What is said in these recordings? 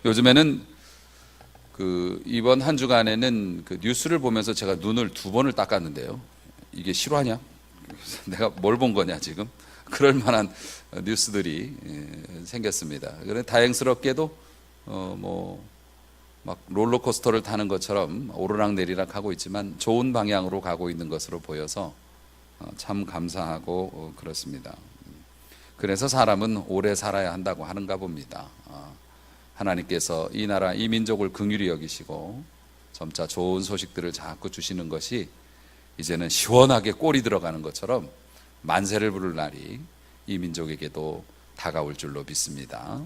요즘에는 이번 한 주간에는 뉴스를 보면서 제가 눈을 2번을 닦았는데요. 이게 실화냐? 내가 뭘 본 거냐 지금? 그럴 만한 뉴스들이 생겼습니다. 그런데 다행스럽게도 막 롤러코스터를 타는 것처럼 오르락내리락 하고 있지만 좋은 방향으로 가고 있는 것으로 보여서 참 감사하고 그렇습니다. 그래서 사람은 오래 살아야 한다고 하는가 봅니다. 하나님께서 이 나라, 이 민족을 긍휼히 여기시고 점차 좋은 소식들을 자꾸 주시는 것이 이제는 시원하게 꼴이 들어가는 것처럼 만세를 부를 날이 이 민족에게도 다가올 줄로 믿습니다.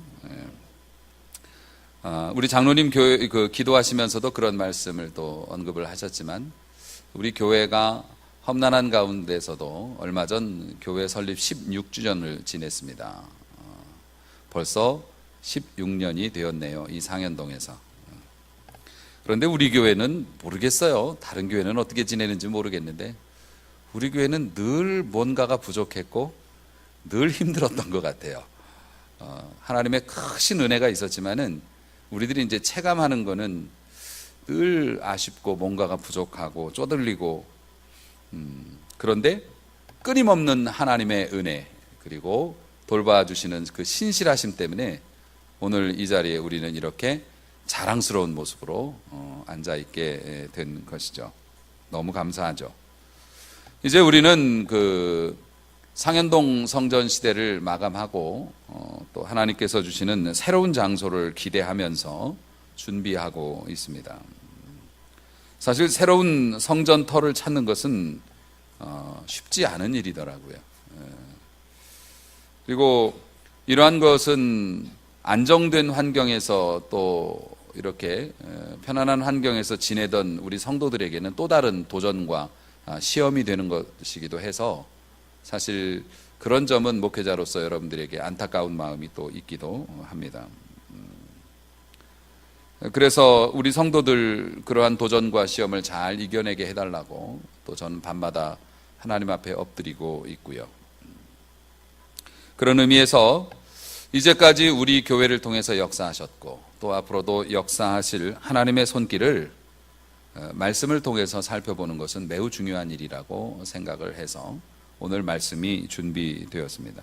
우리 장로님 교회 기도하시면서도 그런 말씀을 또 언급을 하셨지만, 우리 교회가 험난한 가운데서도 얼마 전 교회 설립 16주년을 지냈습니다. 벌써 16년이 되었네요. 이 상현동에서. 그런데 우리 교회는 모르겠어요. 다른 교회는 어떻게 지내는지 모르겠는데 우리 교회는 늘 뭔가가 부족했고 늘 힘들었던 것 같아요. 하나님의 크신 은혜가 있었지만은 우리들이 이제 체감하는 거는 늘 아쉽고 뭔가가 부족하고 쪼들리고, 그런데 끊임없는 하나님의 은혜 그리고 돌봐주시는 그 신실하심 때문에 오늘 이 자리에 우리는 이렇게 자랑스러운 모습으로 앉아있게 된 것이죠. 너무 감사하죠. 이제 우리는 상현동 성전 시대를 마감하고 또 하나님께서 주시는 새로운 장소를 기대하면서 준비하고 있습니다. 사실 새로운 성전터를 찾는 것은 쉽지 않은 일이더라고요. 그리고 이러한 것은 안정된 환경에서 또 이렇게 편안한 환경에서 지내던 우리 성도들에게는 또 다른 도전과 시험이 되는 것이기도 해서 사실 그런 점은 목회자로서 여러분들에게 안타까운 마음이 또 있기도 합니다. 그래서 우리 성도들 그러한 도전과 시험을 잘 이겨내게 해달라고 또 저는 밤마다 하나님 앞에 엎드리고 있고요. 그런 의미에서 이제까지 우리 교회를 통해서 역사하셨고 또 앞으로도 역사하실 하나님의 손길을 말씀을 통해서 살펴보는 것은 매우 중요한 일이라고 생각을 해서 오늘 말씀이 준비되었습니다.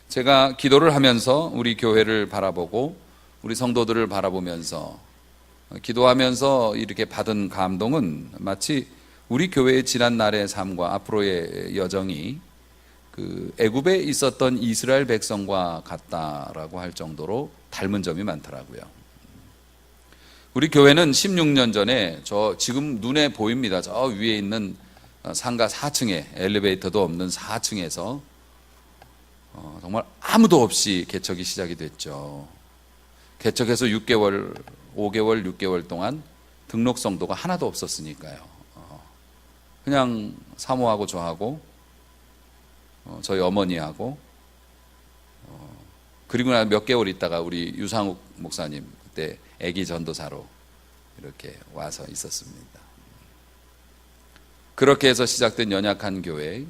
제가 기도를 하면서 우리 교회를 바라보고 우리 성도들을 바라보면서 기도하면서 이렇게 받은 감동은 마치 우리 교회의 지난 날의 삶과 앞으로의 여정이 애굽에 있었던 이스라엘 백성과 같다라고 할 정도로 닮은 점이 많더라고요. 우리 교회는 16년 전에 지금 눈에 보입니다. 저 위에 있는 상가 4층에 엘리베이터도 없는 4층에서 정말 아무도 없이 개척이 시작이 됐죠. 개척해서 6개월, 5개월, 6개월 동안 등록 성도가 하나도 없었으니까요. 그냥 사모하고 저하고 저희 어머니하고 그리고 나 몇 개월 있다가 우리 유상욱 목사님 그때 아기 전도사로 이렇게 와서 있었습니다. 그렇게 해서 시작된 연약한 교회,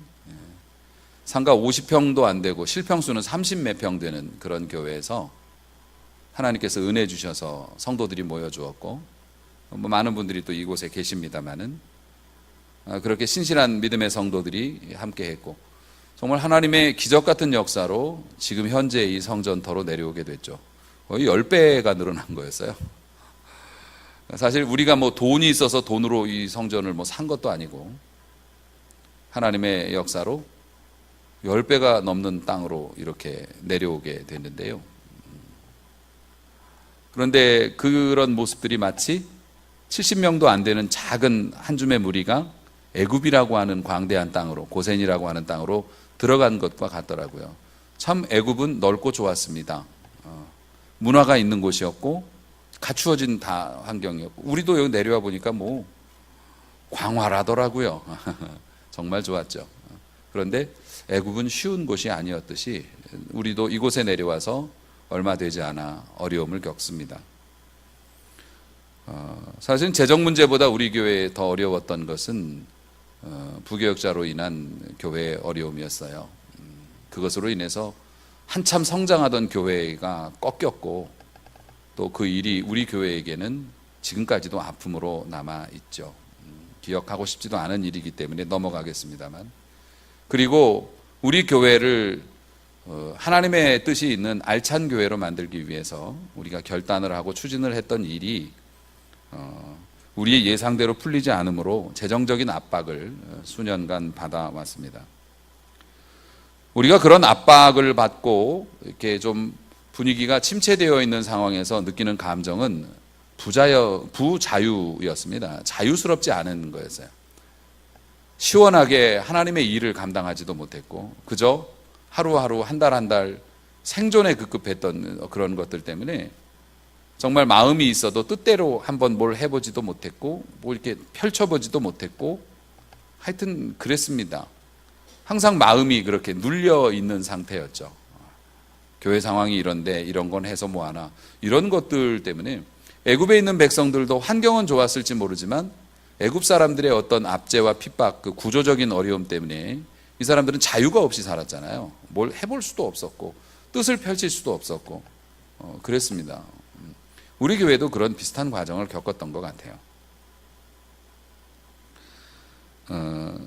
상가 50평도 안 되고 실평수는 30몇 평 되는 그런 교회에서 하나님께서 은혜 주셔서 성도들이 모여주었고 많은 분들이 또 이곳에 계십니다마는 그렇게 신실한 믿음의 성도들이 함께 했고 정말 하나님의 기적 같은 역사로 지금 현재 이 성전터로 내려오게 됐죠. 거의 10배가 늘어난 거였어요. 사실 우리가 돈이 있어서 돈으로 이 성전을 산 것도 아니고 하나님의 역사로 10배가 넘는 땅으로 이렇게 내려오게 됐는데요. 그런데 그런 모습들이 마치 70명도 안 되는 작은 한 줌의 무리가 애굽이라고 하는 광대한 땅으로, 고센이라고 하는 땅으로 들어간 것과 같더라고요. 참 애굽은 넓고 좋았습니다. 문화가 있는 곳이었고 갖추어진 다 환경이었고 우리도 여기 내려와 보니까 광활하더라고요. 정말 좋았죠. 그런데 애굽은 쉬운 곳이 아니었듯이 우리도 이곳에 내려와서 얼마 되지 않아 어려움을 겪습니다. 사실 재정 문제보다 우리 교회에 더 어려웠던 것은 부교역자로 인한 교회의 어려움이었어요. 그것으로 인해서 한참 성장하던 교회가 꺾였고 또 그 일이 우리 교회에게는 지금까지도 아픔으로 남아 있죠. 기억하고 싶지도 않은 일이기 때문에 넘어가겠습니다만, 그리고 우리 교회를 하나님의 뜻이 있는 알찬 교회로 만들기 위해서 우리가 결단을 하고 추진을 했던 일이 우리의 예상대로 풀리지 않으므로 재정적인 압박을 수년간 받아왔습니다. 우리가 그런 압박을 받고 이렇게 좀 분위기가 침체되어 있는 상황에서 느끼는 감정은 부자유였습니다. 자유스럽지 않은 거였어요. 시원하게 하나님의 일을 감당하지도 못했고, 그저 하루하루 한 달 한 달 생존에 급급했던 그런 것들 때문에 정말 마음이 있어도 뜻대로 한번 뭘 해보지도 못했고, 뭐 이렇게 펼쳐보지도 못했고, 하여튼 그랬습니다. 항상 마음이 그렇게 눌려 있는 상태였죠. 교회 상황이 이런데 이런 건 해서 뭐하나, 이런 것들 때문에 애굽에 있는 백성들도 환경은 좋았을지 모르지만 애굽 사람들의 어떤 압제와 핍박, 그 구조적인 어려움 때문에 이 사람들은 자유가 없이 살았잖아요. 뭘 해볼 수도 없었고 뜻을 펼칠 수도 없었고 그랬습니다. 우리 교회도 그런 비슷한 과정을 겪었던 것 같아요.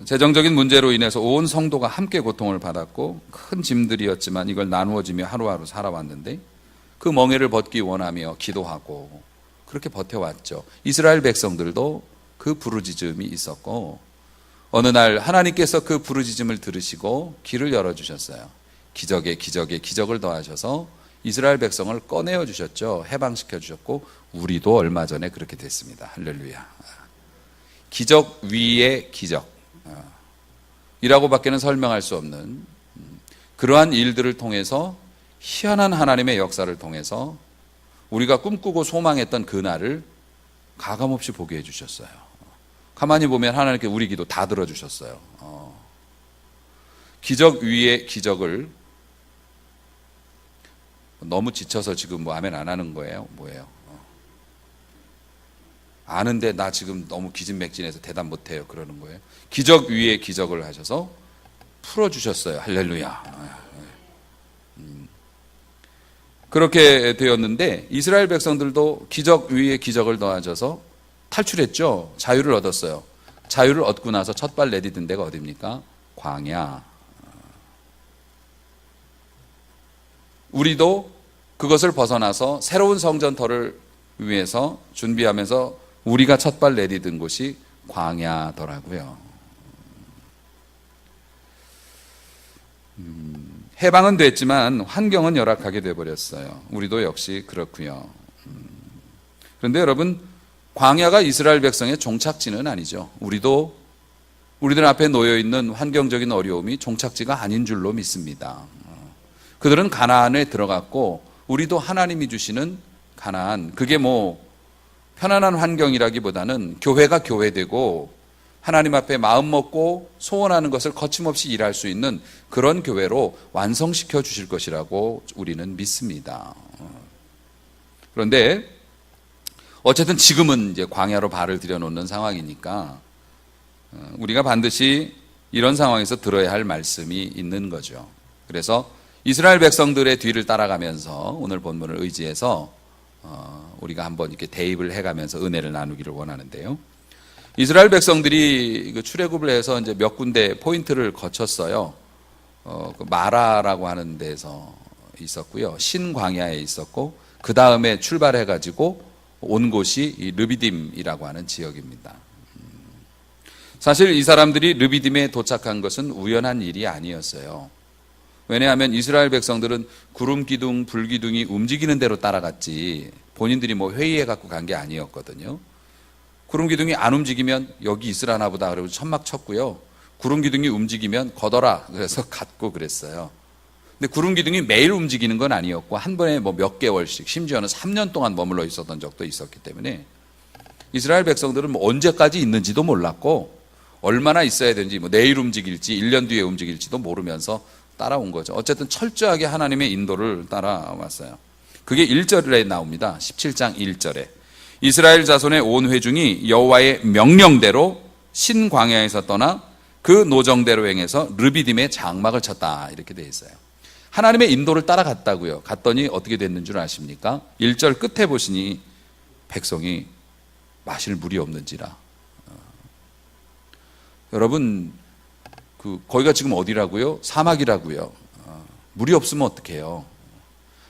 재정적인 문제로 인해서 온 성도가 함께 고통을 받았고 큰 짐들이었지만 이걸 나누어지며 하루하루 살아왔는데, 그 멍에를 벗기 원하며 기도하고 그렇게 버텨왔죠. 이스라엘 백성들도 그 부르짖음이 있었고, 어느 날 하나님께서 그 부르짖음을 들으시고 길을 열어주셨어요. 기적에 기적을 더하셔서 이스라엘 백성을 꺼내어 주셨죠. 해방시켜 주셨고, 우리도 얼마 전에 그렇게 됐습니다. 할렐루야. 기적 위에 기적 이라고밖에는 설명할 수 없는 그러한 일들을 통해서, 희한한 하나님의 역사를 통해서 우리가 꿈꾸고 소망했던 그날을 가감없이 보게 해주셨어요. 가만히 보면 하나님께 우리 기도 다 들어주셨어요. 기적 위에 기적을, 너무 지쳐서 지금 뭐 아멘 안 하는 거예요? 뭐예요? 아는데 나 지금 너무 기진맥진해서 대답 못해요. 그러는 거예요. 기적 위에 기적을 하셔서 풀어주셨어요. 할렐루야. 그렇게 되었는데 이스라엘 백성들도 기적 위에 기적을 더하셔서 탈출했죠. 자유를 얻었어요. 자유를 얻고 나서 첫발 내디딘 데가 어디입니까? 광야. 우리도 그것을 벗어나서 새로운 성전터를 위해서 준비하면서 우리가 첫발 내디딘 곳이 광야더라고요. 해방은 됐지만 환경은 열악하게 돼버렸어요. 우리도 역시 그렇고요. 그런데 여러분, 광야가 이스라엘 백성의 종착지는 아니죠. 우리도 우리들 앞에 놓여있는 환경적인 어려움이 종착지가 아닌 줄로 믿습니다. 그들은 가나안에 들어갔고 우리도 하나님이 주시는 가나안, 그게 뭐 편안한 환경이라기보다는 교회가 교회되고 하나님 앞에 마음 먹고 소원하는 것을 거침없이 일할 수 있는 그런 교회로 완성시켜 주실 것이라고 우리는 믿습니다. 그런데 어쨌든 지금은 이제 광야로 발을 들여놓는 상황이니까 우리가 반드시 이런 상황에서 들어야 할 말씀이 있는 거죠. 그래서 이스라엘 백성들의 뒤를 따라가면서 오늘 본문을 의지해서 우리가 한번 이렇게 대입을 해가면서 은혜를 나누기를 원하는데요. 이스라엘 백성들이 출애굽을 해서 이제 몇 군데 포인트를 거쳤어요. 마라라고 하는 데서 있었고요. 신광야에 있었고, 그 다음에 출발해가지고 온 곳이 이 르비딤이라고 하는 지역입니다. 사실 이 사람들이 르비딤에 도착한 것은 우연한 일이 아니었어요. 왜냐하면 이스라엘 백성들은 구름 기둥, 불 기둥이 움직이는 대로 따라갔지 본인들이 뭐 회의해 갖고 간 게 아니었거든요. 구름 기둥이 안 움직이면 여기 있으라나 보다 그러고 천막 쳤고요. 구름 기둥이 움직이면 걷어라 그래서 갔고 그랬어요. 근데 구름 기둥이 매일 움직이는 건 아니었고 한 번에 뭐 몇 개월씩, 심지어는 3년 동안 머물러 있었던 적도 있었기 때문에 이스라엘 백성들은 뭐 언제까지 있는지도 몰랐고 얼마나 있어야 되는지, 뭐 내일 움직일지 1년 뒤에 움직일지도 모르면서 따라온 거죠. 어쨌든 철저하게 하나님의 인도를 따라왔어요. 그게 1절에 나옵니다. 17장 1절에 이스라엘 자손의 온 회중이 여호와의 명령대로 신광야에서 떠나 그 노정대로 행해서 르비딤에 장막을 쳤다, 이렇게 돼 있어요. 하나님의 인도를 따라갔다고요. 갔더니 어떻게 됐는 줄 아십니까? 1절 끝에 보시니 백성이 마실 물이 없는지라. 여러분, 거기가 지금 어디라고요? 사막이라고요. 물이 없으면 어떡해요?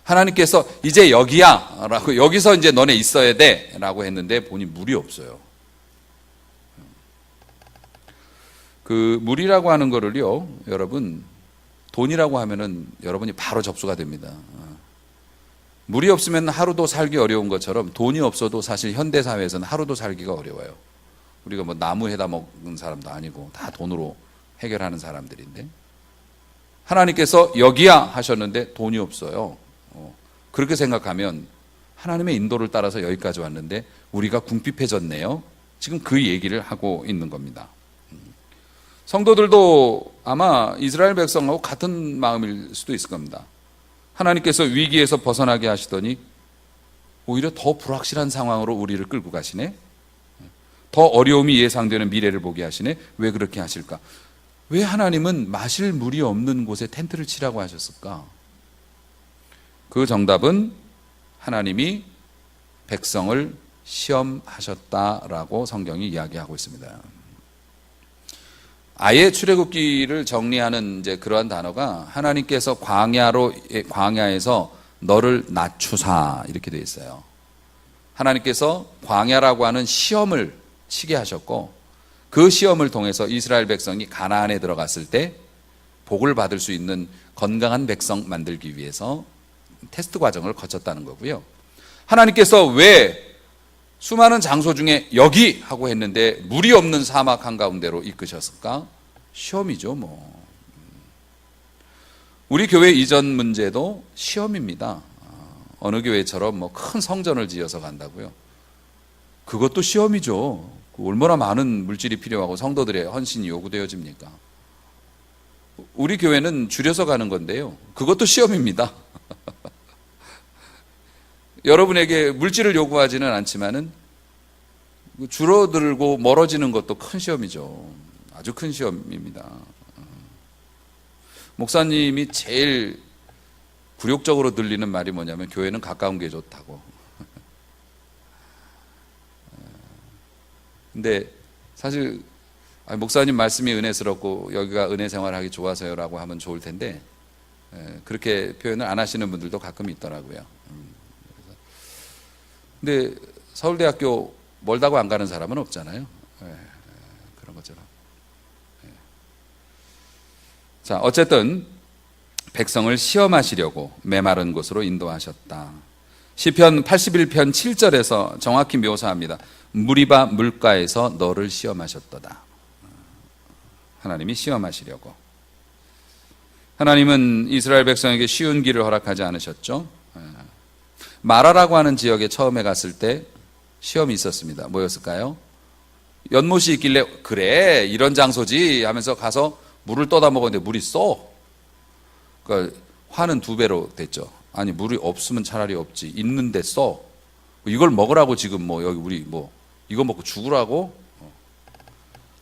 하나님께서 이제 여기야 라고, 여기서 이제 너네 있어야 돼 라고 했는데 보니 물이 없어요. 물이라고 하는 거를요, 여러분, 돈이라고 하면은 여러분이 바로 접수가 됩니다. 물이 없으면 하루도 살기 어려운 것처럼 돈이 없어도 사실 현대 사회에서는 하루도 살기가 어려워요. 우리가 뭐 나무 해다 먹는 사람도 아니고 다 돈으로 해결하는 사람들인데, 하나님께서 여기야 하셨는데 돈이 없어요. 그렇게 생각하면 하나님의 인도를 따라서 여기까지 왔는데 우리가 궁핍해졌네요. 지금 그 얘기를 하고 있는 겁니다. 성도들도 아마 이스라엘 백성하고 같은 마음일 수도 있을 겁니다. 하나님께서 위기에서 벗어나게 하시더니 오히려 더 불확실한 상황으로 우리를 끌고 가시네. 더 어려움이 예상되는 미래를 보게 하시네. 왜 그렇게 하실까? 왜 하나님은 마실 물이 없는 곳에 텐트를 치라고 하셨을까? 그 정답은 하나님이 백성을 시험하셨다라고 성경이 이야기하고 있습니다. 아예 출애굽기를 정리하는 이제 그러한 단어가 하나님께서 광야에서 너를 낮추사 이렇게 되어 있어요. 하나님께서 광야라고 하는 시험을 치게 하셨고, 그 시험을 통해서 이스라엘 백성이 가나안에 들어갔을 때 복을 받을 수 있는 건강한 백성 만들기 위해서 테스트 과정을 거쳤다는 거고요. 하나님께서 왜 수많은 장소 중에 여기 하고 했는데 물이 없는 사막 한가운데로 이끄셨을까? 시험이죠, 뭐. 우리 교회 이전 문제도 시험입니다. 어느 교회처럼 뭐 큰 성전을 지어서 간다고요. 그것도 시험이죠. 얼마나 많은 물질이 필요하고 성도들의 헌신이 요구되어집니까? 우리 교회는 줄여서 가는 건데요. 그것도 시험입니다. 여러분에게 물질을 요구하지는 않지만은 줄어들고 멀어지는 것도 큰 시험이죠. 아주 큰 시험입니다. 목사님이 제일 굴욕적으로 들리는 말이 뭐냐면 교회는 가까운 게 좋다고. 근데 사실 목사님 말씀이 은혜스럽고 여기가 은혜 생활하기 좋아서요라고 하면 좋을 텐데 그렇게 표현을 안 하시는 분들도 가끔 있더라고요. 근데 서울대학교 멀다고 안 가는 사람은 없잖아요. 그런 것처럼. 자, 어쨌든 백성을 시험하시려고 메마른 곳으로 인도하셨다. 시편 81편 7절에서 정확히 묘사합니다. 무리바 물가에서 너를 시험하셨도다. 하나님이 시험하시려고. 하나님은 이스라엘 백성에게 쉬운 길을 허락하지 않으셨죠. 마라라고 하는 지역에 처음에 갔을 때 시험이 있었습니다. 뭐였을까요? 연못이 있길래 그래 이런 장소지 하면서 가서 물을 떠다 먹었는데 물이 써. 그러니까 화는 2배로 됐죠. 아니 물이 없으면 차라리 없지, 있는데 써. 이걸 먹으라고 지금 뭐 여기 우리 뭐 이거 먹고 죽으라고?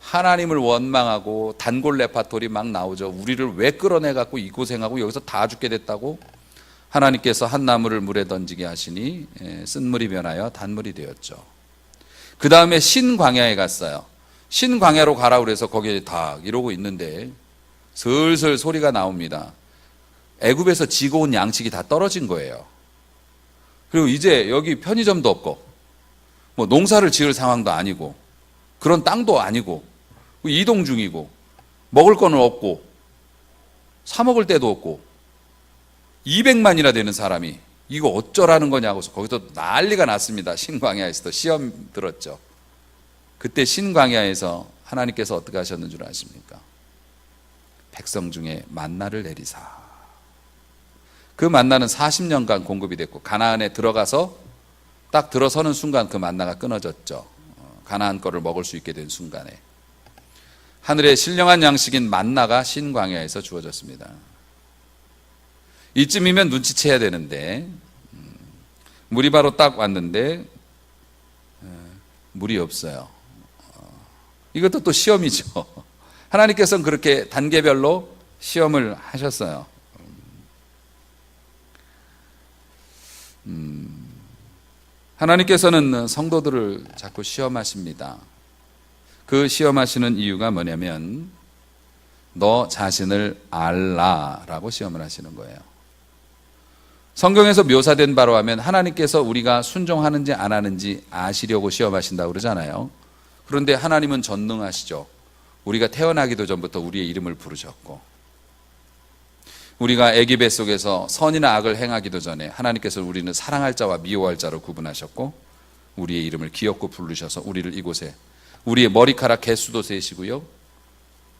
하나님을 원망하고 단골 레파토리 막 나오죠. 우리를 왜 끌어내갖고 이 고생하고 여기서 다 죽게 됐다고? 하나님께서 한 나무를 물에 던지게 하시니 쓴물이 변하여 단물이 되었죠. 그 다음에 신광야에 갔어요. 신광야로 가라 그래서 거기에 다 이러고 있는데 슬슬 소리가 나옵니다. 애굽에서 지고 온 양식이 다 떨어진 거예요. 그리고 이제 여기 편의점도 없고 뭐 농사를 지을 상황도 아니고 그런 땅도 아니고 이동 중이고 먹을 거는 없고 사 먹을 데도 없고 200만이나 되는 사람이 이거 어쩌라는 거냐고 거기서 난리가 났습니다. 신광야에서도 시험 들었죠. 그때 신광야에서 하나님께서 어떻게 하셨는 줄 아십니까? 백성 중에 만나를 내리사. 그 만나는 40년간 공급이 됐고 가나안에 들어가서 딱 들어서는 순간 그 만나가 끊어졌죠. 가나안 거를 먹을 수 있게 된 순간에 하늘의 신령한 양식인 만나가 신광야에서 주어졌습니다. 이쯤이면 눈치채야 되는데 물이 바로 딱 왔는데 물이 없어요. 이것도 또 시험이죠. 하나님께서는 그렇게 단계별로 시험을 하셨어요. 하나님께서는 성도들을 자꾸 시험하십니다. 그 시험하시는 이유가 뭐냐면 너 자신을 알라라고 시험을 하시는 거예요. 성경에서 묘사된 바로 하면 하나님께서 우리가 순종하는지 안 하는지 아시려고 시험하신다고 그러잖아요. 그런데 하나님은 전능하시죠. 우리가 태어나기도 전부터 우리의 이름을 부르셨고, 우리가 아기 뱃속에서 선이나 악을 행하기도 전에 하나님께서 우리는 사랑할 자와 미워할 자로 구분하셨고, 우리의 이름을 기억고 부르셔서 우리를 이곳에, 우리의 머리카락 개수도 세시고요,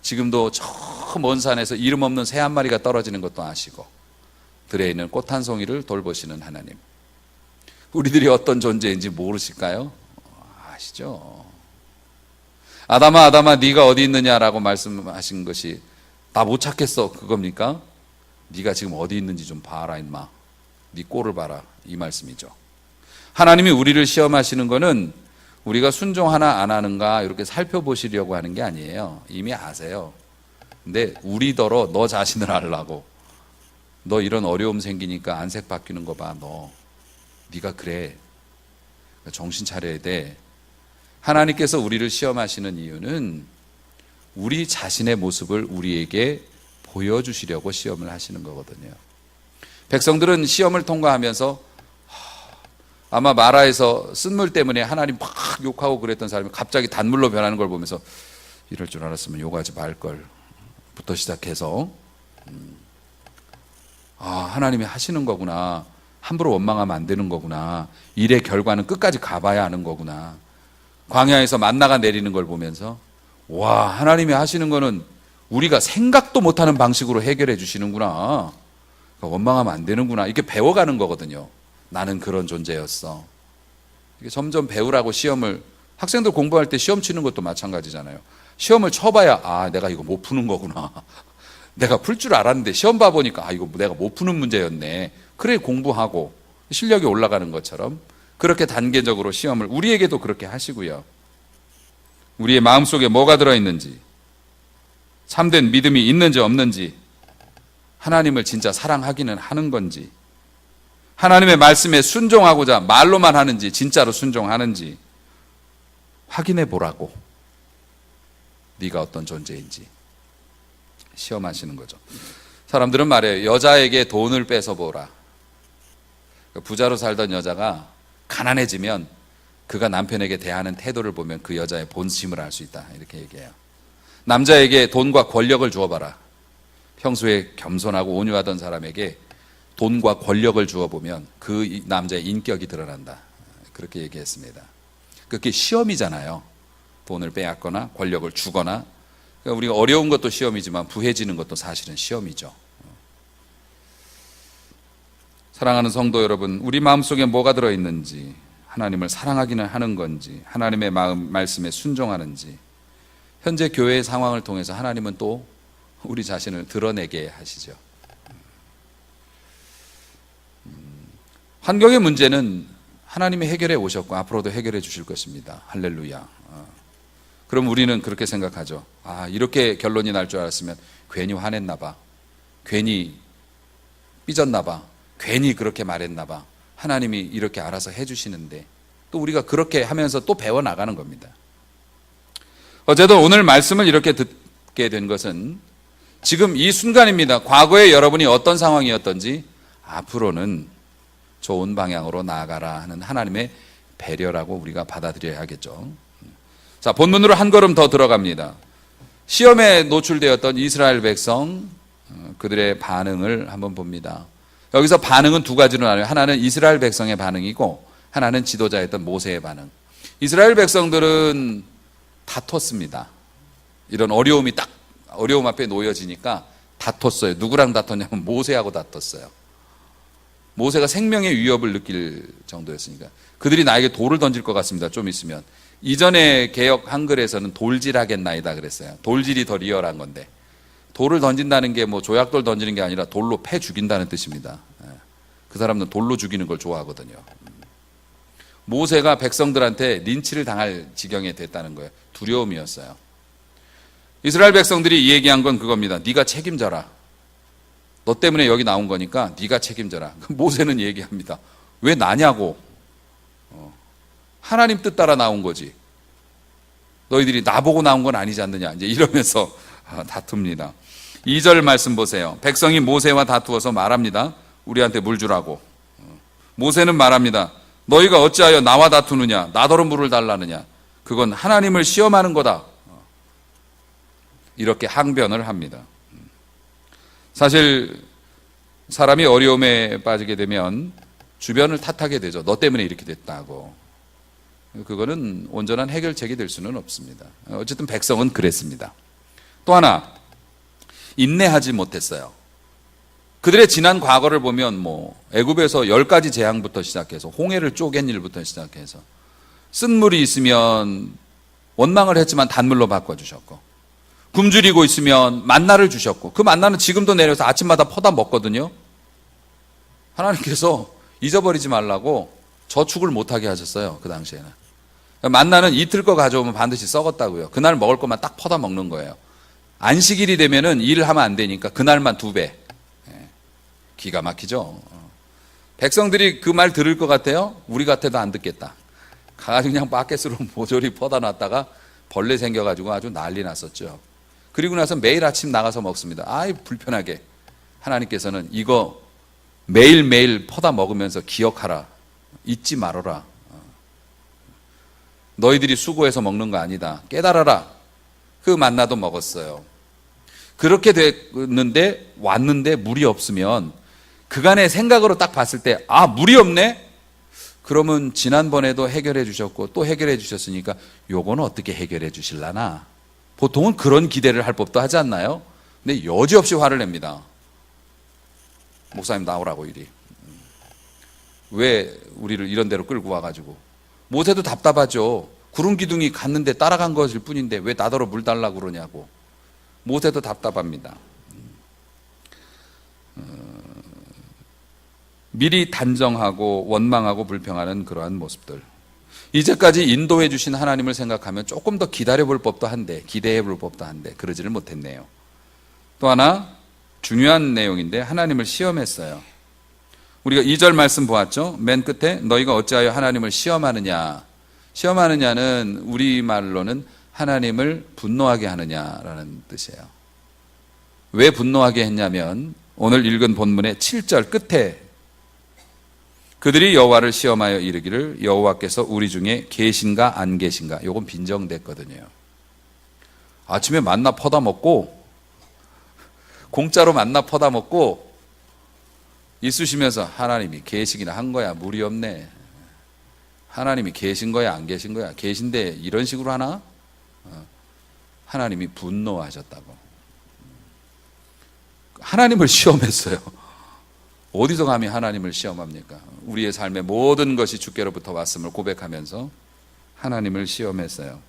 지금도 저 먼 산에서 이름 없는 새 한 마리가 떨어지는 것도 아시고, 들에 있는 꽃 한 송이를 돌보시는 하나님, 우리들이 어떤 존재인지 모르실까요? 아시죠? 아담아 아담아 네가 어디 있느냐라고 말씀하신 것이 나 못 찾겠어 그겁니까? 네가 지금 어디 있는지 좀 봐라 임마, 네 꼴을 봐라, 이 말씀이죠. 하나님이 우리를 시험하시는 거는 우리가 순종하나 안 하는가 이렇게 살펴보시려고 하는 게 아니에요. 이미 아세요. 근데 우리더러 너 자신을 알라고. 너 이런 어려움 생기니까 안색 바뀌는 거 봐. 너 네가 그래. 정신 차려야 돼. 하나님께서 우리를 시험하시는 이유는 우리 자신의 모습을 우리에게 보여주시려고 시험을 하시는 거거든요. 백성들은 시험을 통과하면서 아마 마라에서 쓴물 때문에 하나님 막 욕하고 그랬던 사람이 갑자기 단물로 변하는 걸 보면서 이럴 줄 알았으면 욕하지 말걸 부터 시작해서 하나님이 하시는 거구나, 함부로 원망하면 안 되는 거구나, 일의 결과는 끝까지 가봐야 하는 거구나, 광야에서 만나가 내리는 걸 보면서 와, 하나님이 하시는 거는 우리가 생각도 못하는 방식으로 해결해 주시는구나, 그러니까 원망하면 안 되는구나, 이렇게 배워가는 거거든요. 나는 그런 존재였어. 이게 점점 배우라고 시험을, 학생들 공부할 때 시험 치는 것도 마찬가지잖아요. 시험을 쳐봐야 내가 이거 못 푸는 거구나, 내가 풀 줄 알았는데 시험 봐보니까 이거 내가 못 푸는 문제였네, 그래 공부하고 실력이 올라가는 것처럼 그렇게 단계적으로 시험을 우리에게도 그렇게 하시고요. 우리의 마음속에 뭐가 들어있는지, 참된 믿음이 있는지 없는지, 하나님을 진짜 사랑하기는 하는 건지, 하나님의 말씀에 순종하고자 말로만 하는지 진짜로 순종하는지 확인해 보라고, 네가 어떤 존재인지 시험하시는 거죠. 사람들은 말해요. 여자에게 돈을 뺏어보라. 부자로 살던 여자가 가난해지면 그가 남편에게 대하는 태도를 보면 그 여자의 본심을 알 수 있다, 이렇게 얘기해요. 남자에게 돈과 권력을 주어봐라. 평소에 겸손하고 온유하던 사람에게 돈과 권력을 주어보면 그 남자의 인격이 드러난다, 그렇게 얘기했습니다. 그게 시험이잖아요. 돈을 빼앗거나 권력을 주거나. 그러니까 우리가 어려운 것도 시험이지만 부해지는 것도 사실은 시험이죠. 사랑하는 성도 여러분, 우리 마음속에 뭐가 들어있는지, 하나님을 사랑하기는 하는 건지, 하나님의 말씀에 순종하는지, 현재 교회의 상황을 통해서 하나님은 또 우리 자신을 드러내게 하시죠. 환경의 문제는 하나님이 해결해 오셨고 앞으로도 해결해 주실 것입니다. 할렐루야. 그럼 우리는 그렇게 생각하죠. 이렇게 결론이 날 줄 알았으면 괜히 화냈나 봐, 괜히 삐졌나 봐, 괜히 그렇게 말했나 봐, 하나님이 이렇게 알아서 해주시는데, 또 우리가 그렇게 하면서 또 배워나가는 겁니다. 어쨌든 오늘 말씀을 이렇게 듣게 된 것은 지금 이 순간입니다. 과거에 여러분이 어떤 상황이었던지 앞으로는 좋은 방향으로 나아가라 하는 하나님의 배려라고 우리가 받아들여야 하겠죠. 자, 본문으로 한 걸음 더 들어갑니다. 시험에 노출되었던 이스라엘 백성, 그들의 반응을 한번 봅니다. 여기서 반응은 두 가지로 나눠요. 하나는 이스라엘 백성의 반응이고 하나는 지도자였던 모세의 반응. 이스라엘 백성들은 다퉜습니다. 이런 어려움 앞에 놓여지니까 다퉜어요. 누구랑 다퉜냐면 모세하고 다퉜어요. 모세가 생명의 위협을 느낄 정도였으니까. 그들이 나에게 돌을 던질 것 같습니다. 좀 있으면. 이전에 개역 한글에서는 돌질하겠나이다 그랬어요. 돌질이 더 리얼한 건데, 돌을 던진다는 게 뭐 조약돌 던지는 게 아니라 돌로 패 죽인다는 뜻입니다. 그 사람은 돌로 죽이는 걸 좋아하거든요. 모세가 백성들한테 린치를 당할 지경에 됐다는 거예요. 두려움이었어요. 이스라엘 백성들이 얘기한 건 그겁니다. 네가 책임져라. 너 때문에 여기 나온 거니까 네가 책임져라. 모세는 얘기합니다. 왜 나냐고. 하나님 뜻 따라 나온 거지. 너희들이 나보고 나온 건 아니지 않느냐. 이제 이러면서 다툽니다. 2절 말씀 보세요. 백성이 모세와 다투어서 말합니다. 우리한테 물 주라고. 모세는 말합니다. 너희가 어찌하여 나와 다투느냐. 나더러 물을 달라느냐. 그건 하나님을 시험하는 거다. 이렇게 항변을 합니다. 사실 사람이 어려움에 빠지게 되면 주변을 탓하게 되죠. 너 때문에 이렇게 됐다고. 그거는 온전한 해결책이 될 수는 없습니다. 어쨌든 백성은 그랬습니다. 또 하나, 인내하지 못했어요. 그들의 지난 과거를 보면 애굽에서 10가지 재앙부터 시작해서 홍해를 쪼갠 일부터 시작해서 쓴 물이 있으면 원망을 했지만 단물로 바꿔주셨고, 굶주리고 있으면 만나를 주셨고, 그 만나는 지금도 내려서 아침마다 퍼다 먹거든요. 하나님께서 잊어버리지 말라고 저축을 못하게 하셨어요. 그 당시에는. 만나는 이틀 거 가져오면 반드시 썩었다고요. 그날 먹을 것만 딱 퍼다 먹는 거예요. 안식일이 되면은 일을 하면 안 되니까 그날만 2배. 기가 막히죠. 백성들이 그 말 들을 것 같아요? 우리 같아도 안 듣겠다. 가가지고 그냥 바켓으로 모조리 퍼다 놨다가 벌레 생겨가지고 아주 난리 났었죠. 그리고 나서 매일 아침 나가서 먹습니다. 아이, 불편하게. 하나님께서는 이거 매일매일 퍼다 먹으면서 기억하라. 잊지 말아라. 너희들이 수고해서 먹는 거 아니다. 깨달아라. 그 만나도 먹었어요. 그렇게 왔는데 물이 없으면 그간의 생각으로 딱 봤을 때, 물이 없네? 그러면 지난번에도 해결해 주셨고 또 해결해 주셨으니까 요거는 어떻게 해결해 주실라나? 보통은 그런 기대를 할 법도 하지 않나요? 근데 여지없이 화를 냅니다. 목사님 나오라고 이리. 왜 우리를 이런 데로 끌고 와가지고. 모세도 답답하죠. 구름 기둥이 갔는데 따라간 것일 뿐인데 왜 나더러 물 달라고 그러냐고. 모세도 답답합니다. 미리 단정하고 원망하고 불평하는 그러한 모습들. 이제까지 인도해 주신 하나님을 생각하면 조금 더 기다려 볼 법도 한데, 기대해 볼 법도 한데 그러지를 못했네요. 또 하나 중요한 내용인데 하나님을 시험했어요. 우리가 2절 말씀 보았죠. 맨 끝에 너희가 어찌하여 하나님을 시험하느냐. 시험하느냐는 우리말로는 하나님을 분노하게 하느냐라는 뜻이에요. 왜 분노하게 했냐면 오늘 읽은 본문의 7절 끝에 그들이 여호와를 시험하여 이르기를 여호와께서 우리 중에 계신가 안 계신가. 요건 빈정됐거든요. 아침에 만나 퍼다 먹고 공짜로 만나 퍼다 먹고 있으시면서 하나님이 계시기나 한 거야. 물이 없네. 하나님이 계신 거야 안 계신 거야. 계신데 이런 식으로 하나? 하나님이 분노하셨다고. 하나님을 시험했어요. 어디서 감히 하나님을 시험합니까? 우리의 삶의 모든 것이 주께로부터 왔음을 고백하면서 하나님을 시험했어요.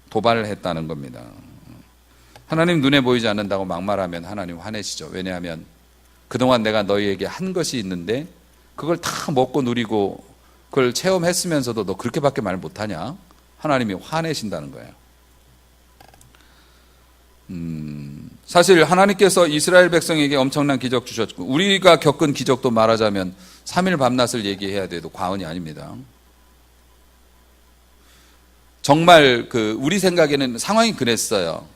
도발을 했다는 겁니다. 하나님 눈에 보이지 않는다고 막말하면 하나님 화내시죠. 왜냐하면 그동안 내가 너희에게 한 것이 있는데 그걸 다 먹고 누리고 그걸 체험했으면서도 너 그렇게밖에 말 못하냐? 하나님이 화내신다는 거예요. 사실 하나님께서 이스라엘 백성에게 엄청난 기적 주셨고 우리가 겪은 기적도 말하자면 3일 밤낮을 얘기해야 돼도 과언이 아닙니다. 정말 우리 생각에는 상황이 그랬어요.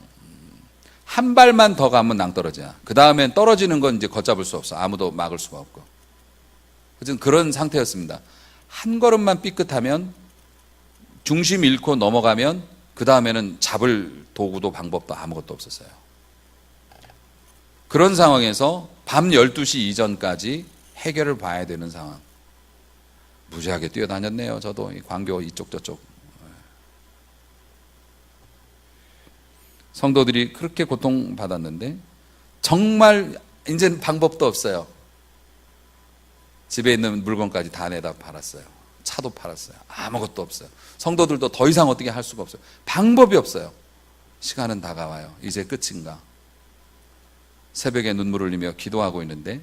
한 발만 더 가면 낭떠러지야. 그 다음엔 떨어지는 건 이제 걷잡을 수 없어. 아무도 막을 수가 없고. 그런 상태였습니다. 한 걸음만 삐끗하면 중심 잃고 넘어가면 그 다음에는 잡을 도구도 방법도 아무것도 없었어요. 그런 상황에서 밤 12시 이전까지 해결을 봐야 되는 상황. 무지하게 뛰어다녔네요. 저도 광교 이쪽 저쪽. 성도들이 그렇게 고통받았는데 정말 이제는 방법도 없어요. 집에 있는 물건까지 다 내다 팔았어요. 차도 팔았어요. 아무것도 없어요. 성도들도 더 이상 어떻게 할 수가 없어요. 방법이 없어요. 시간은 다가와요. 이제 끝인가. 새벽에 눈물 흘리며 기도하고 있는데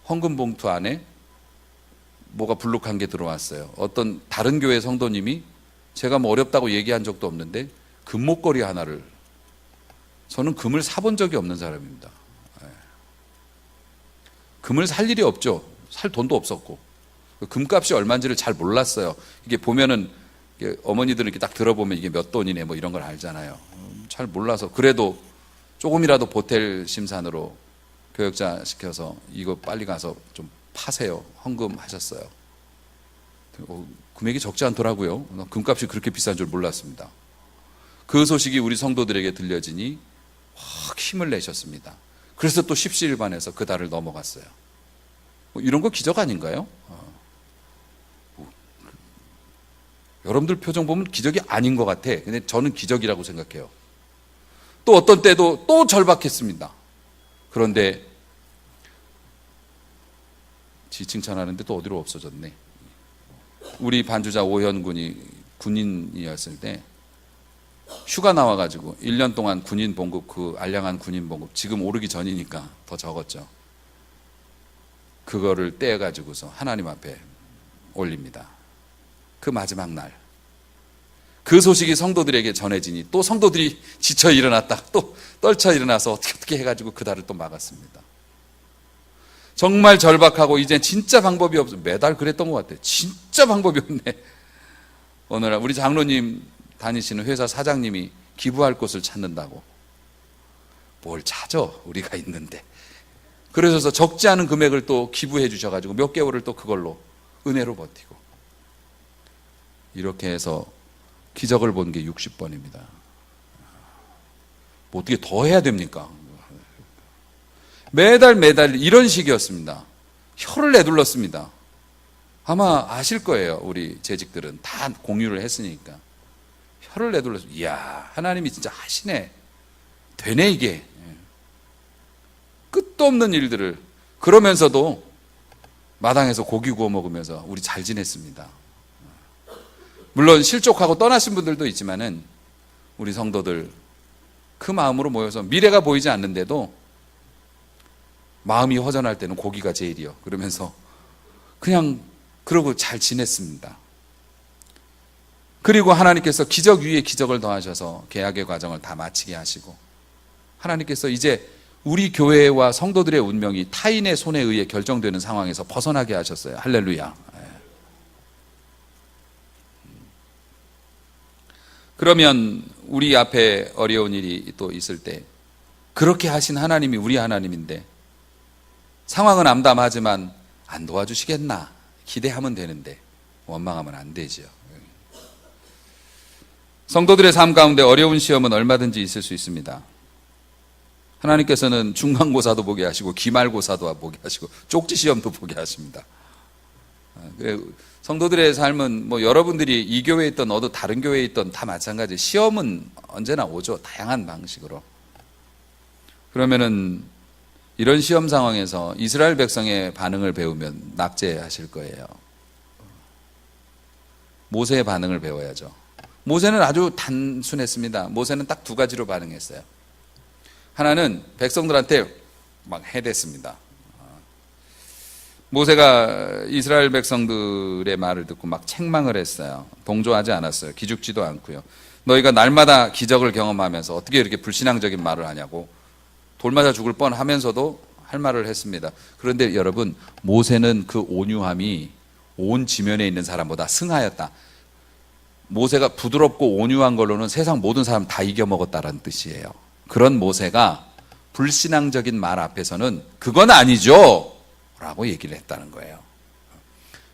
헌금 봉투 안에 뭐가 불룩한 게 들어왔어요. 어떤 다른 교회 성도님이 제가 뭐 어렵다고 얘기한 적도 없는데 금목걸이 하나를, 저는 금을 사본 적이 없는 사람입니다. 금을 살 일이 없죠. 살 돈도 없었고. 그 금값이 얼마인지를 잘 몰랐어요. 이게 보면은 이게 어머니들은 이렇게 딱 들어보면 이게 몇 돈이네 뭐 이런 걸 알잖아요. 잘 몰라서 그래도 조금이라도 보탤 심산으로 교역자 시켜서 이거 빨리 가서 좀 파세요. 헌금하셨어요. 금액이 적지 않더라고요. 금값이 그렇게 비싼 줄 몰랐습니다. 그 소식이 우리 성도들에게 들려지니 확 힘을 내셨습니다. 그래서 또 십시일반에서 그 달을 넘어갔어요. 이런 거 기적 아닌가요? 여러분들 표정 보면 기적이 아닌 것 같아. 근데 저는 기적이라고 생각해요. 또 어떤 때도 또 절박했습니다. 그런데 지칭찬하는데 또 어디로 없어졌네. 우리 반주자 오현 군이 군인이었을 때 휴가 나와가지고 1년 동안 군인 봉급, 그 알량한 군인 봉급, 지금 오르기 전이니까 더 적었죠. 그거를 떼어가지고서 하나님 앞에 올립니다. 그 마지막 날. 그 소식이 성도들에게 전해지니 또 성도들이 지쳐 일어났다. 또 떨쳐 일어나서 어떻게 해가지고 그 달을 또 막았습니다. 정말 절박하고 이제 진짜 방법이 없어. 매달 그랬던 것 같아요. 진짜 방법이 없네. 어느 날 우리 장로님 다니시는 회사 사장님이 기부할 곳을 찾는다고. 뭘 찾아 우리가 있는데. 그러셔서 적지 않은 금액을 또 기부해 주셔가지고 몇 개월을 또 그걸로 은혜로 버티고. 이렇게 해서 기적을 본 게 60번입니다. 뭐 어떻게 더 해야 됩니까? 매달 이런 식이었습니다. 혀를 내둘렀습니다. 아마 아실 거예요. 우리 재직들은 다 공유를 했으니까. 혀를 내둘렀습니다. 이야, 하나님이 진짜 하시네. 되네 이게. 끝도 없는 일들을. 그러면서도 마당에서 고기 구워 먹으면서 우리 잘 지냈습니다. 물론 실족하고 떠나신 분들도 있지만은 우리 성도들 그 마음으로 모여서 미래가 보이지 않는데도 마음이 허전할 때는 고기가 제일이요. 그러면서 그냥 그러고 잘 지냈습니다. 그리고 하나님께서 기적 위에 기적을 더하셔서 계약의 과정을 다 마치게 하시고 하나님께서 이제 우리 교회와 성도들의 운명이 타인의 손에 의해 결정되는 상황에서 벗어나게 하셨어요. 할렐루야. 그러면 우리 앞에 어려운 일이 또 있을 때 그렇게 하신 하나님이 우리 하나님인데 상황은 암담하지만 안 도와주시겠나 기대하면 되는데 원망하면 안 되죠. 성도들의 삶 가운데 어려운 시험은 얼마든지 있을 수 있습니다. 하나님께서는 중간고사도 보게 하시고 기말고사도 보게 하시고 쪽지시험도 보게 하십니다. 성도들의 삶은 뭐 여러분들이 이 교회에 있던 어느 다른 교회에 있던 다 마찬가지. 시험은 언제나 오죠. 다양한 방식으로. 그러면은 이런 시험 상황에서 이스라엘 백성의 반응을 배우면 낙제하실 거예요. 모세의 반응을 배워야죠. 모세는 아주 단순했습니다. 모세는 딱 두 가지로 반응했어요. 하나는 백성들한테 막 해댔습니다. 모세가 이스라엘 백성들의 말을 듣고 막 책망을 했어요. 동조하지 않았어요. 기죽지도 않고요. 너희가 날마다 기적을 경험하면서 어떻게 이렇게 불신앙적인 말을 하냐고 돌 맞아 죽을 뻔하면서도 할 말을 했습니다. 그런데 여러분, 모세는 그 온유함이 온 지면에 있는 사람보다 승하였다. 모세가 부드럽고 온유한 걸로는 세상 모든 사람 다 이겨먹었다라는 뜻이에요. 그런 모세가 불신앙적인 말 앞에서는 그건 아니죠 라고 얘기를 했다는 거예요.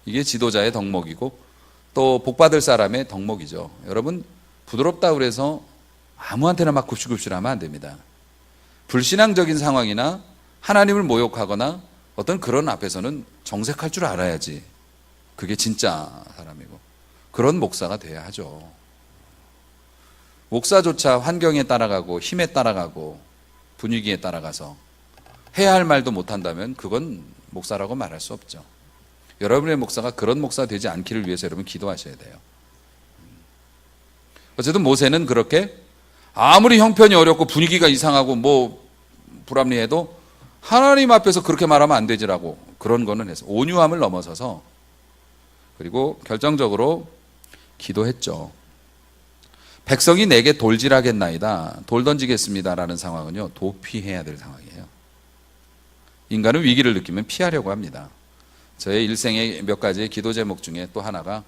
이게 지도자의 덕목이고 또 복받을 사람의 덕목이죠. 여러분, 부드럽다고 그래서 아무한테나 막 굽실굽실하면 안 됩니다. 불신앙적인 상황이나 하나님을 모욕하거나 어떤 그런 앞에서는 정색할 줄 알아야지. 그게 진짜 사람이고 그런 목사가 돼야 하죠. 목사조차 환경에 따라가고 힘에 따라가고 분위기에 따라가서 해야 할 말도 못한다면 그건 목사라고 말할 수 없죠. 여러분의 목사가 그런 목사 되지 않기를 위해서 여러분 기도하셔야 돼요. 어쨌든 모세는 그렇게 아무리 형편이 어렵고 분위기가 이상하고 뭐 불합리해도 하나님 앞에서 그렇게 말하면 안 되지라고 그런 거는 해서 온유함을 넘어서서 그리고 결정적으로 기도했죠. 백성이 내게 돌질하겠나이다. 돌 던지겠습니다라는 상황은요. 도피해야 될 상황이에요. 인간은 위기를 느끼면 피하려고 합니다. 저의 일생의 몇 가지의 기도 제목 중에 또 하나가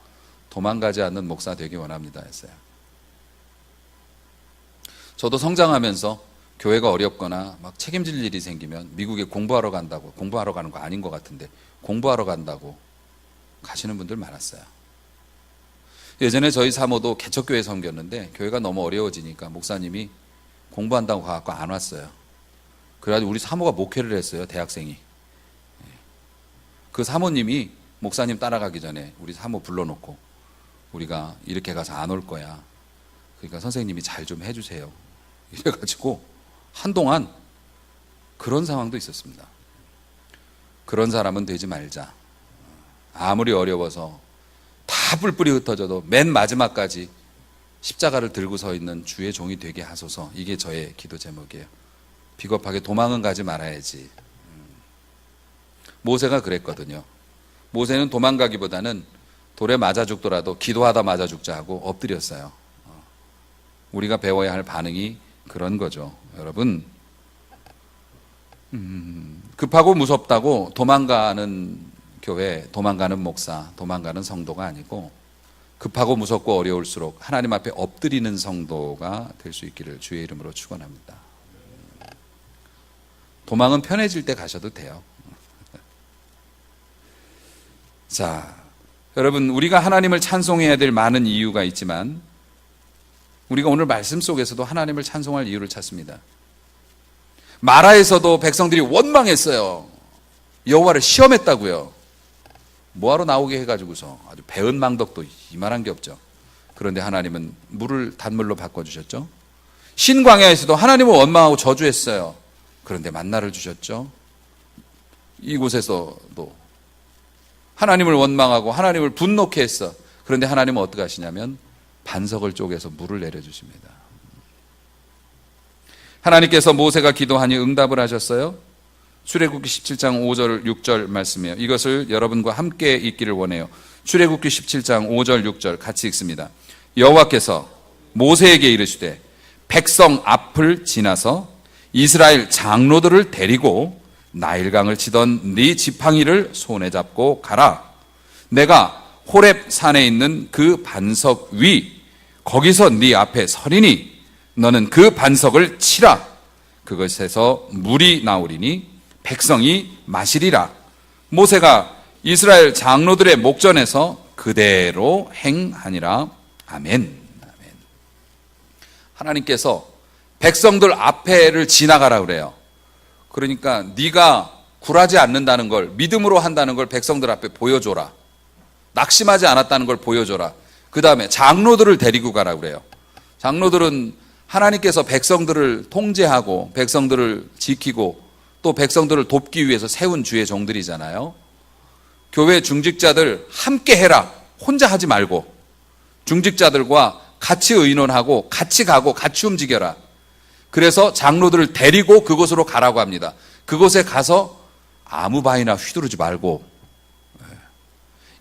도망가지 않는 목사 되기 원합니다 했어요. 저도 성장하면서 교회가 어렵거나 막 책임질 일이 생기면 미국에 공부하러 간다고, 공부하러 가는 거 아닌 것 같은데 공부하러 간다고 가시는 분들 많았어요. 예전에 저희 사모도 개척교회 섬겼는데 교회가 너무 어려워지니까 목사님이 공부한다고 가갖고 안 왔어요. 그래가지고 우리 사모가 목회를 했어요. 대학생이. 그 사모님이 목사님 따라가기 전에 우리 사모 불러놓고 우리가 이렇게 가서 안 올 거야. 그러니까 선생님이 잘 좀 해주세요. 이래가지고 한동안 그런 상황도 있었습니다. 그런 사람은 되지 말자. 아무리 어려워서 다 뿔뿔이 흩어져도 맨 마지막까지 십자가를 들고 서 있는 주의 종이 되게 하소서. 이게 저의 기도 제목이에요. 비겁하게 도망은 가지 말아야지. 모세가 그랬거든요. 모세는 도망가기보다는 돌에 맞아 죽더라도 기도하다 맞아 죽자 하고 엎드렸어요. 우리가 배워야 할 반응이 그런 거죠. 여러분, 급하고 무섭다고 도망가는 교회, 도망가는 목사, 도망가는 성도가 아니고 급하고 무섭고 어려울수록 하나님 앞에 엎드리는 성도가 될 수 있기를 주의 이름으로 축원합니다. 도망은 편해질 때 가셔도 돼요. 자, 여러분, 우리가 하나님을 찬송해야 될 많은 이유가 있지만 우리가 오늘 말씀 속에서도 하나님을 찬송할 이유를 찾습니다. 마라에서도 백성들이 원망했어요. 여호와를 시험했다고요. 뭐하러 나오게 해가지고서 아주 배은망덕도 이만한 게 없죠. 그런데 하나님은 물을 단물로 바꿔주셨죠. 신광야에서도 하나님을 원망하고 저주했어요. 그런데 만나를 주셨죠. 이곳에서도 하나님을 원망하고 하나님을 분노케 했어. 그런데 하나님은 어떻게 하시냐면 반석을 쪼개서 물을 내려주십니다. 하나님께서 모세가 기도하니 응답을 하셨어요. 출애굽기 17장 5절 6절 말씀이에요. 이것을 여러분과 함께 읽기를 원해요. 출애굽기 17장 5절 6절 같이 읽습니다. 여호와께서 모세에게 이르시되 백성 앞을 지나서 이스라엘 장로들을 데리고 나일강을 치던 네 지팡이를 손에 잡고 가라. 내가 호렙 산에 있는 그 반석 위 거기서 네 앞에 서리니 너는 그 반석을 치라. 그것에서 물이 나오리니 백성이 마시리라. 모세가 이스라엘 장로들의 목전에서 그대로 행하니라. 아멘. 아멘. 하나님께서 백성들 앞에를 지나가라 그래요. 그러니까 네가 굴하지 않는다는 걸, 믿음으로 한다는 걸 백성들 앞에 보여줘라. 낙심하지 않았다는 걸 보여줘라. 그 다음에 장로들을 데리고 가라 그래요. 장로들은 하나님께서 백성들을 통제하고 백성들을 지키고 또 백성들을 돕기 위해서 세운 주의 종들이잖아요. 교회 중직자들 함께 해라. 혼자 하지 말고 중직자들과 같이 의논하고 같이 가고 같이 움직여라. 그래서 장로들을 데리고 그곳으로 가라고 합니다. 그곳에 가서 아무 바위나 휘두르지 말고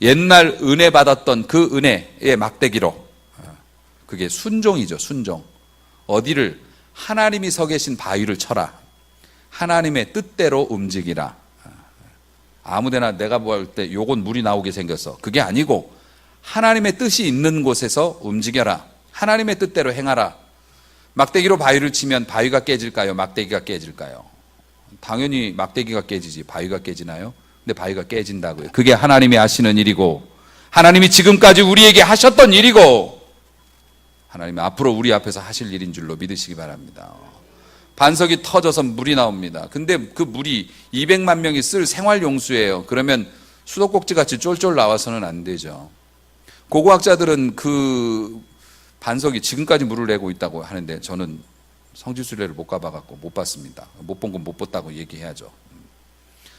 옛날 은혜 받았던 그 은혜의 막대기로, 그게 순종이죠. 순종. 어디를 하나님이 서 계신 바위를 쳐라. 하나님의 뜻대로 움직이라. 아무데나 내가 뭐 할 때 요건 물이 나오게 생겼어. 그게 아니고 하나님의 뜻이 있는 곳에서 움직여라. 하나님의 뜻대로 행하라. 막대기로 바위를 치면 바위가 깨질까요? 막대기가 깨질까요? 당연히 막대기가 깨지지 바위가 깨지나요? 근데 바위가 깨진다고요. 그게 하나님이 하시는 일이고 하나님이 지금까지 우리에게 하셨던 일이고 하나님이 앞으로 우리 앞에서 하실 일인 줄로 믿으시기 바랍니다. 반석이 터져서 물이 나옵니다. 근데 그 물이 200만 명이 쓸 생활용수예요. 그러면 수도꼭지같이 쫄쫄 나와서는 안 되죠. 고고학자들은 그 반석이 지금까지 물을 내고 있다고 하는데 저는 성지순례를 못 가봐갖고 못 봤습니다. 못 본 건 못 봤다고 얘기해야죠.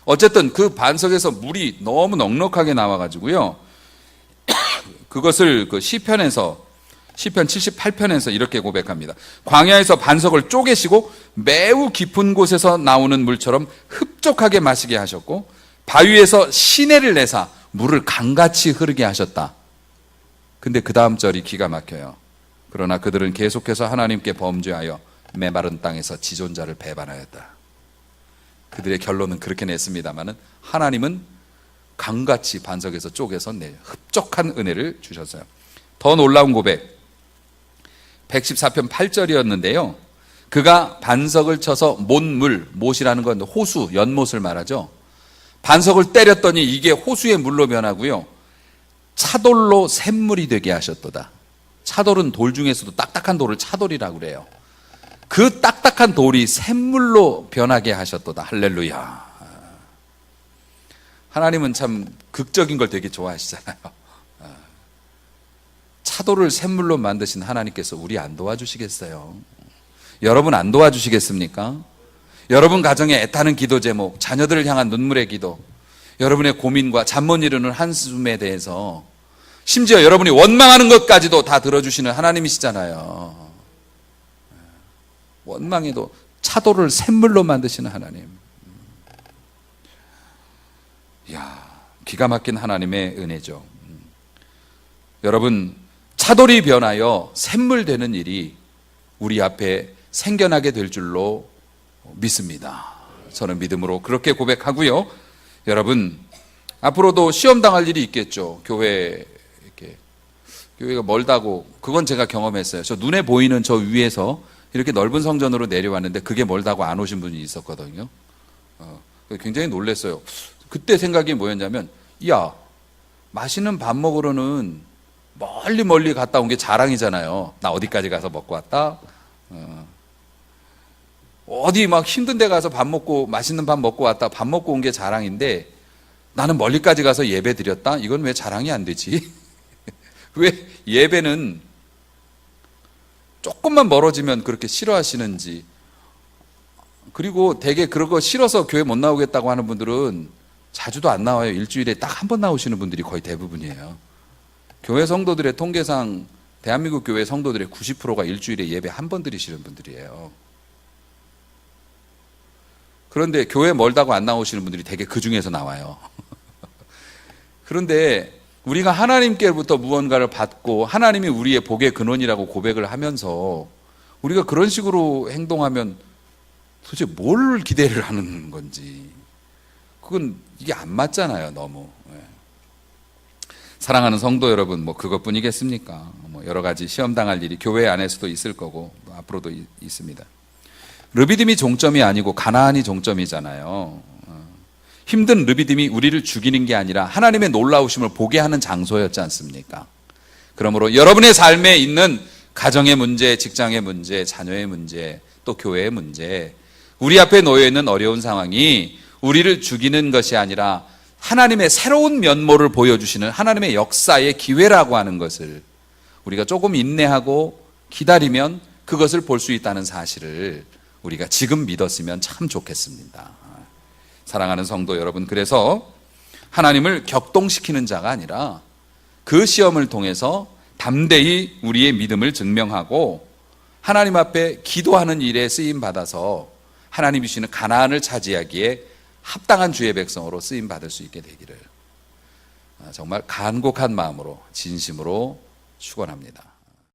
어쨌든 그 반석에서 물이 너무 넉넉하게 나와가지고요. 그것을 그 시편 78편에서 이렇게 고백합니다. 광야에서 반석을 쪼개시고 매우 깊은 곳에서 나오는 물처럼 흡족하게 마시게 하셨고 바위에서 시내를 내사 물을 강같이 흐르게 하셨다. 근데 그 다음 절이 기가 막혀요. 그러나 그들은 계속해서 하나님께 범죄하여 메마른 땅에서 지존자를 배반하였다. 그들의 결론은 그렇게 냈습니다마는 하나님은 강같이 반석에서 쪼개서 흡족한 은혜를 주셨어요. 더 놀라운 고백, 114편 8절이었는데요. 그가 반석을 쳐서 못물, 못이라는 건 호수, 연못을 말하죠. 반석을 때렸더니 이게 호수의 물로 변하고요. 차돌로 샘물이 되게 하셨도다. 차돌은 돌 중에서도 딱딱한 돌을 차돌이라고 그래요. 그 딱딱한 돌이 샘물로 변하게 하셨도다. 할렐루야. 하나님은 참 극적인 걸 되게 좋아하시잖아요. 차돌을 샘물로 만드신 하나님께서 우리 안 도와주시겠어요? 여러분 안 도와주시겠습니까? 여러분 가정에 애타는 기도 제목, 자녀들을 향한 눈물의 기도, 여러분의 고민과 잠 못 이루는 한숨에 대해서 심지어 여러분이 원망하는 것까지도 다 들어주시는 하나님이시잖아요. 원망해도 차돌을 샘물로 만드시는 하나님. 이야, 기가 막힌 하나님의 은혜죠. 여러분, 차돌이 변하여 샘물 되는 일이 우리 앞에 생겨나게 될 줄로 믿습니다. 저는 믿음으로 그렇게 고백하고요. 여러분, 앞으로도 시험 당할 일이 있겠죠. 교회가 멀다고, 그건 제가 경험했어요. 저 눈에 보이는 저 위에서 이렇게 넓은 성전으로 내려왔는데 그게 멀다고 안 오신 분이 있었거든요. 굉장히 놀랐어요. 그때 생각이 뭐였냐면, 야, 맛있는 밥 먹으러는 멀리 갔다 온 게 자랑이잖아요. 나 어디까지 가서 먹고 왔다. 어디 막 힘든 데 가서 밥 먹고 맛있는 밥 먹고 왔다. 밥 먹고 온 게 자랑인데 나는 멀리까지 가서 예배 드렸다. 이건 왜 자랑이 안 되지? 왜 예배는 조금만 멀어지면 그렇게 싫어하시는지. 그리고 되게 그런 거 싫어서 교회 못 나오겠다고 하는 분들은 자주도 안 나와요. 일주일에 딱 한 번 나오시는 분들이 거의 대부분이에요. 교회 성도들의 통계상 대한민국 교회 성도들의 90%가 일주일에 예배 한 번 드리시는 분들이에요. 그런데 교회 멀다고 안 나오시는 분들이 되게 그 중에서 나와요. 그런데 우리가 하나님께로부터 무언가를 받고 하나님이 우리의 복의 근원이라고 고백을 하면서 우리가 그런 식으로 행동하면 도대체 뭘 기대를 하는 건지, 그건 이게 안 맞잖아요. 너무. 사랑하는 성도 여러분, 뭐 그것뿐이겠습니까? 뭐 여러 가지 시험 당할 일이 교회 안에서도 있을 거고 앞으로도 있습니다. 르비딤이 종점이 아니고 가나안이 종점이잖아요. 힘든 르비딤이 우리를 죽이는 게 아니라 하나님의 놀라우심을 보게 하는 장소였지 않습니까? 그러므로 여러분의 삶에 있는 가정의 문제, 직장의 문제, 자녀의 문제, 또 교회의 문제, 우리 앞에 놓여 있는 어려운 상황이 우리를 죽이는 것이 아니라 하나님의 새로운 면모를 보여주시는 하나님의 역사의 기회라고 하는 것을 우리가 조금 인내하고 기다리면 그것을 볼 수 있다는 사실을 우리가 지금 믿었으면 참 좋겠습니다. 사랑하는 성도 여러분, 그래서 하나님을 격동시키는 자가 아니라 그 시험을 통해서 담대히 우리의 믿음을 증명하고 하나님 앞에 기도하는 일에 쓰임 받아서 하나님이 주시는 가나안을 차지하기에 합당한 주의 백성으로 쓰임 받을 수 있게 되기를 정말 간곡한 마음으로 진심으로 축원합니다.